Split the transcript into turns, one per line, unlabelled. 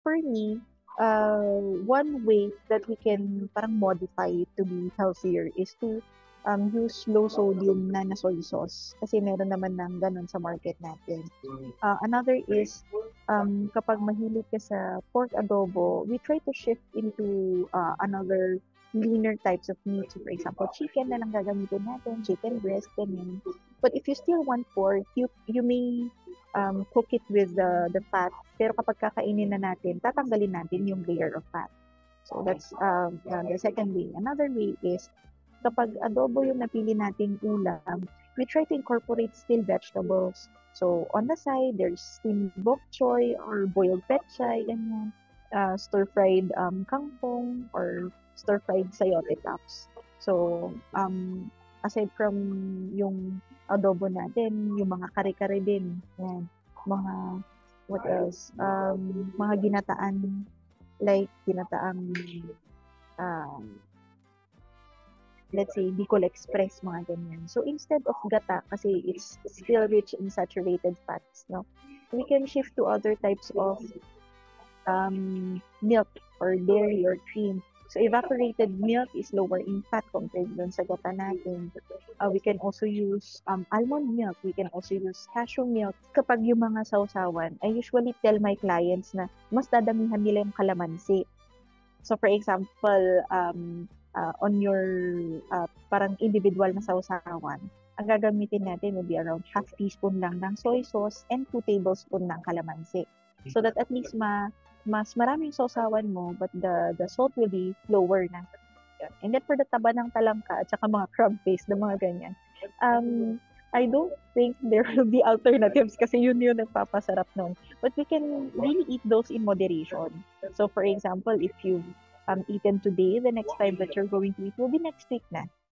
For me, one way that we can parang modify it to be healthier is to use low sodium na soy sauce kasi meron naman ng ganun sa market natin. Another is kapag mahilig ka sa pork adobo, we try to shift into another leaner types of meat. So, for example, chicken na lang gagamitin natin, chicken breast, ganyan. But if you still want pork, you may cook it with the fat. Pero kapag kakainin na natin, tatanggalin natin yung layer of fat. So that's the second way. Another way is kapag adobo yung napili nating ulam, we try to incorporate still vegetables. So on the side, there's steamed bok choy or boiled pechay, ganyan. Stir-fried kangkong or stir-fried sayote tops. So aside from yung adobo natin, yung mga kare-kare din. Yan. Mga, what else? Mga ginataan, like ginataang, um, let's say, Bicol Express, mga ganyan. So, instead of gata, kasi it's still rich in saturated fats, no? We can shift to other types of milk or dairy or cream. So, evaporated milk is lower in fat compared dun sa gata natin. We can also use almond milk. We can also use cashew milk. Kapag yung mga sausawan, I usually tell my clients na mas dadamihan nila yung kalamansi. So, for example, on your parang individual na sausawan, ang gagamitin natin will be around half teaspoon lang ng soy sauce and 2 tablespoon ng kalamansi. So that at least mas maraming sausawan mo, but the salt will be lower na. And then for the taba ng talangka at saka mga crab paste na mga ganyan, I don't think there will be alternatives kasi yun yung nagpapasarap nun. But we can really eat those in moderation. So for example, if you've eaten today, the next time that you're going to eat will be next week na.